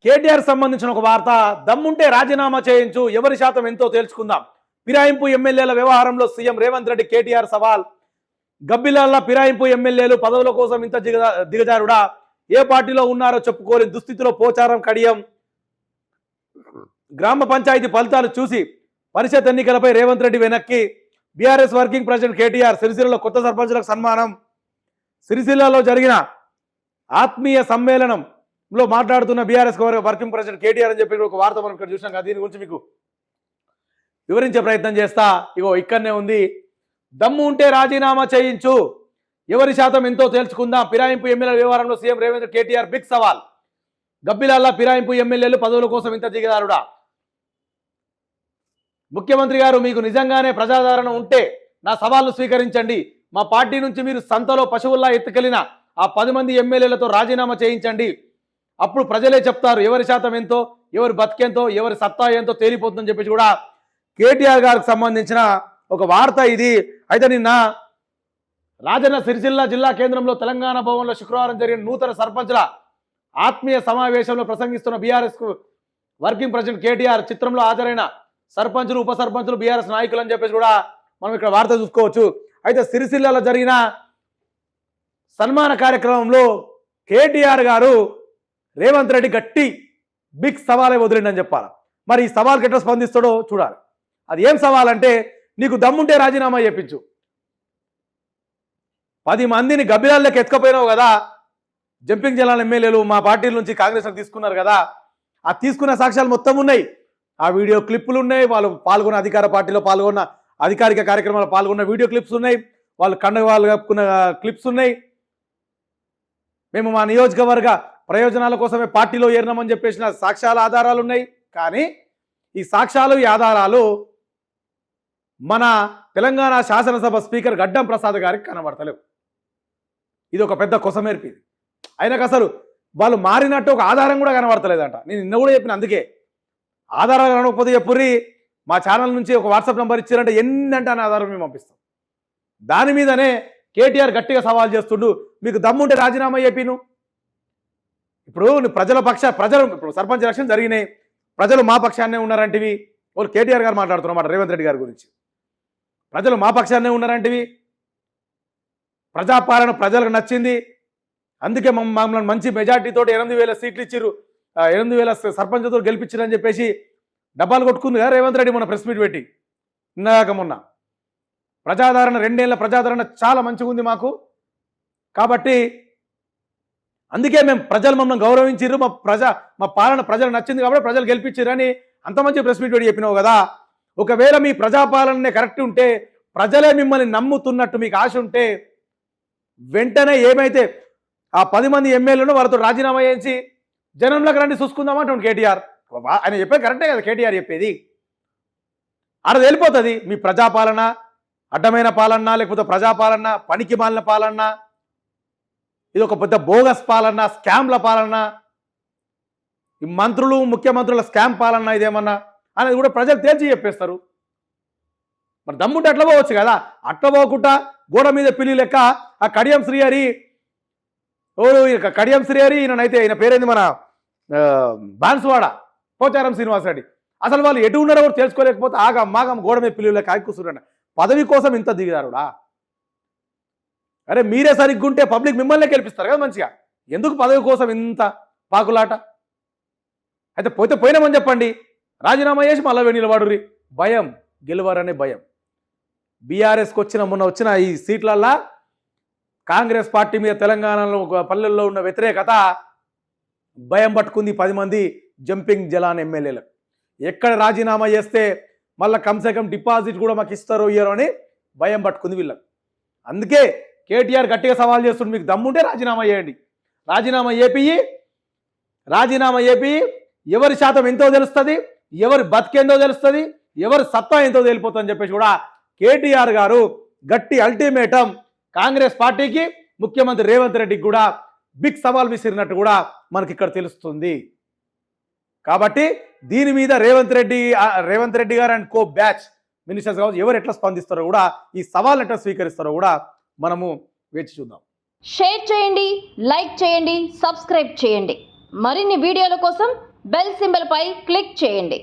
కేటీఆర్ సంబంధించిన ఒక వార్త. దమ్ముంటే రాజీనామా చేయించు, ఎవరి శాతం ఎంతో తేల్చుకుందాం. ఫిరాయింపు ఎమ్మెల్యేల వ్యవహారంలో సీఎం రేవంత్ రెడ్డి కేటీఆర్ సవాల్. గబ్బిలాల ఫిరాయింపు ఎమ్మెల్యేలు పదవుల కోసం ఇంత దిగజారుడా? ఏ పార్టీలో ఉన్నారో చెప్పుకోలేని దుస్థితిలో పోచారం కడియం. గ్రామ పంచాయతీ ఫలితాలు చూసి పరిషత్ ఎన్నికలపై రేవంత్ రెడ్డి వెనక్కి. బీఆర్ఎస్ వర్కింగ్ ప్రెసిడెంట్ కేటీఆర్ సిరిసిల్లలో కొత్త సర్పంచులకు సన్మానం. సిరిసిల్లలో జరిగిన ఆత్మీయ సమ్మేళనంలో మాట్లాడుతున్న బీఆర్ఎస్ వర్కింగ్ ప్రెసిడెంట్ కేటీఆర్ అని చెప్పి ఒక వార్త మనం ఇక్కడ చూసాం కదా. దీని గురించి మీకు వివరించే ప్రయత్నం చేస్తా. ఇగో ఇక్కడనే ఉంది. దమ్ము ఉంటే రాజీనామా చేయించు, ఎవరి శాతం ఎంతో తేల్చుకుందాం. ఫిరాయింపు ఎమ్మెల్యేల వ్యవహారంలో సీఎం రేవంత్ కేటీఆర్ బిగ్ సవాల్. గబ్బిలాల్లా ఫిరాయింపు ఎమ్మెల్యేలు పదవుల కోసం ఇంత దిగదారుడా? ముఖ్యమంత్రి గారు, మీకు నిజంగానే ప్రజాదరణ ఉంటే నా సవాల్ను స్వీకరించండి. మా పార్టీ నుంచి మీరు సంతలో పశువుల్లా ఎత్తుకెళ్లిన ఆ 10 మంది ఎమ్మెల్యేలతో రాజీనామా చేయించండి. అప్పుడు ప్రజలే చెప్తారు ఎవరి శాతం ఎంతో, ఎవరి బతికెంతో, ఎవరి సత్తా ఎంతో తేలిపోతుందని చెప్పేసి కూడా కేటీఆర్ గారికి సంబంధించిన ఒక వార్త ఇది. అయితే నిన్న రాజన్న సిరిసిల్ల జిల్లా కేంద్రంలో తెలంగాణ భవన్లో శుక్రవారం జరిగిన నూతన సర్పంచుల ఆత్మీయ సమావేశంలో ప్రసంగిస్తున్న బీఆర్ఎస్ వర్కింగ్ ప్రెసిడెంట్ కేటీఆర్ చిత్రంలో హాజరైన సర్పంచులు, ఉప సర్పంచులు, బీఆర్ఎస్ నాయకులు అని చెప్పేసి కూడా మనం ఇక్కడ వార్త చూసుకోవచ్చు. అయితే సిరిసిల్లలో జరిగిన సన్మాన కార్యక్రమంలో కేటీఆర్ గారు రేవంత్ రెడ్డి గట్టి బిగ్ సవాలే వదిలిండని చెప్పాలి. మరి ఈ సవాల్కి ఎట్లా స్పందిస్తాడో చూడాలి. అది ఏం సవాల్ అంటే, నీకు దమ్ముంటే రాజీనామా చేయించు. 10 మందిని గబ్బిలాల్లోకి ఎత్తుకపోయినావు కదా, జంపింగ్ జలాల ఎమ్మెల్యేలు మా పార్టీ నుంచి కాంగ్రెస్ తీసుకున్నారు కదా, ఆ తీసుకున్న సాక్ష్యాలు మొత్తం ఉన్నాయి. ఆ వీడియో క్లిప్పులు ఉన్నాయి, వాళ్ళు పాల్గొన్న అధికార పార్టీలో పాల్గొన్న అధికారిక కార్యక్రమాలు పాల్గొన్న వీడియో క్లిప్స్ ఉన్నాయి, వాళ్ళు కండవాళ్ళు కప్పుకున్న క్లిప్స్ ఉన్నాయి. మేము మా నియోజకవర్గ ప్రయోజనాల కోసమే పార్టీలో ఏరినామని చెప్పేసిన సాక్ష్యాల ఆధారాలు ఉన్నాయి. కానీ ఈ సాక్ష్యాలు, ఈ ఆధారాలు మన తెలంగాణ శాసనసభ స్పీకర్ గడ్డం ప్రసాద్ గారికి కనబడతలేవు. ఇది ఒక పెద్ద కొసమేర్పి. ఆయనకు అసలు వాళ్ళు మారినట్టు ఒక ఆధారం కూడా కనబడతలేదంట. నేను నిన్న కూడా చెప్పిన, అందుకే ఆధారాలు కనకపోతే చెప్పుర్రి, మా ఛానల్ నుంచి ఒక వాట్సాప్ నెంబర్ ఇచ్చారంటే ఎన్నంటే అనే ఆధారం మేము పంపిస్తాం. దాని మీదనే కేటీఆర్ గట్టిగా సవాల్ చేస్తుండు, మీకు దమ్ముంటే రాజీనామా చెప్పిను. ఇప్పుడు ప్రజలు ఇప్పుడు సర్పంచ్ ఎలక్షన్ జరిగినాయి, ప్రజలు మా పక్షాన్నే ఉన్నారంటివి. వాళ్ళు కేటీఆర్ గారు మాట్లాడుతున్నమాట రేవంత్ రెడ్డి గారి గురించి. ప్రజలు మా పక్షాన్నే ఉన్నారంటివి, ప్రజాపాలన ప్రజలకు నచ్చింది, అందుకే మమ్మల్ని మంచి మెజార్టీతో 8,000 సీట్లు ఇచ్చిర్రు, 8,000 సర్పంచ్తో గెలిపించారని చెప్పేసి డబ్బాలు కొట్టుకుంది కదా రేవంత్ రెడ్డి మొన్న ప్రెస్ మీట్ పెట్టి. నిన్నగాక మొన్న ప్రజాదరణ 2 ఏళ్ల ప్రజాదరణ చాలా మంచిగా ఉంది మాకు, కాబట్టి అందుకే మేము ప్రజలు మమ్మల్ని గౌరవించారు, మా పాలన ప్రజలు నచ్చింది కాబట్టి ప్రజలు గెలిపించారు అని అంత మంచి ప్రెస్ మీట్ పెట్టి చెప్పినావు కదా. ఒకవేళ మీ ప్రజాపాలనే కరెక్ట్ ఉంటే, ప్రజలే మిమ్మల్ని నమ్ముతున్నట్టు మీకు ఆశ ఉంటే, వెంటనే ఏమైతే ఆ 10 మంది ఎమ్మెల్యేలను వాళ్ళతో రాజీనామా చేయించి జనంలోకి రండి చూసుకుందామంటాడు కేటీఆర్. ఆయన చెప్పేది కరెక్టే కదా కేటీఆర్ చెప్పేది. అది వెళ్ళిపోతుంది మీ ప్రజాపాలన, అడ్డమైన పాలన, లేకపోతే ప్రజాపాలన, పనికి మాలిన పాలన, ఇది ఒక పెద్ద బోగస్ పాలన, స్కామ్ల పాలన, ఈ మంత్రులు ముఖ్యమంత్రుల స్కామ్ పాలన ఇదేమన్నా అనేది కూడా ప్రజలు తేల్చి చెప్పేస్తారు. మరి దమ్ముంటే అట్లా పోవచ్చు కదా. అట్లా పోకుండా గోడ మీద పిల్లి లెక్క ఆ కడియం శ్రీహరి, కడియం శ్రీహరి ఈయనైతే, ఈయన పేరేంది మన బాన్సువాడ పోచారం శ్రీనివాసరెడ్డి, అసలు వాళ్ళు ఎటు ఉన్నారో కూడా తెలుసుకోలేకపోతే మాగం గోడ మీద పిల్లి లెక్క ఆగికూస్తుండ. పదవి కోసం ఇంత దిగుదారుడా? అరే మీరే సరిగ్గుంటే పబ్లిక్ మిమ్మల్ని గెలిపిస్తారు కదా మంచిగా, ఎందుకు పదవి కోసం ఇంత పాకులాట? అయితే పోయినామని చెప్పండి, రాజీనామా చేసి మళ్ళీ నిలబడుర్రి. భయం, గెలువరనే భయం. బీఆర్ఎస్కి మొన్న వచ్చిన ఈ సీట్లల్లా కాంగ్రెస్ పార్టీ మీద తెలంగాణలో పల్లెల్లో ఉన్న వ్యతిరేకత భయం పట్టుకుంది 10 మంది జంపింగ్ జలాన్ ఎమ్మెల్యేలకు. ఎక్కడ రాజీనామా చేస్తే మళ్ళీ కమ్సే డిపాజిట్ కూడా మాకు ఇస్తారో ఇయ్యారో అని భయం పట్టుకుంది వీళ్ళకి. అందుకే కేటీఆర్ గట్టిగా సవాల్ చేస్తుంది, మీకు దమ్ముంటే రాజీనామా చేయండి. రాజీనామా ఏపీ ఎవరి శాతం ఎంతో తెలుస్తుంది, ఎవరి బతికేందో తెలుస్తుంది, ఎవరి సత్తా ఎంతో తెలిపోతుందని చెప్పేసి కూడా కేటీఆర్ గారు గట్టి అల్టిమేటం కాంగ్రెస్ పార్టీకి, ముఖ్యమంత్రి రేవంత్ రెడ్డికి కూడా బిగ్ సవాల్ విసిరినట్టు కూడా మనకి ఇక్కడ తెలుస్తుంది. కాబట్టి దీని మీద రేవంత్ రెడ్డి గారు అండ్ కో బ్యాచ్ మినిస్టర్స్ కావచ్చు ఎవరు ఎట్లా స్పందిస్తారో కూడా, ఈ సవాల్ ఎట్లా స్వీకరిస్తారో కూడా మనము వేచి చూద్దాం. షేర్ చేయండి, లైక్ చేయండి, సబ్స్క్రైబ్ చేయండి. మరిన్ని వీడియోల కోసం బెల్ సింబల్ పై క్లిక్ చేయండి.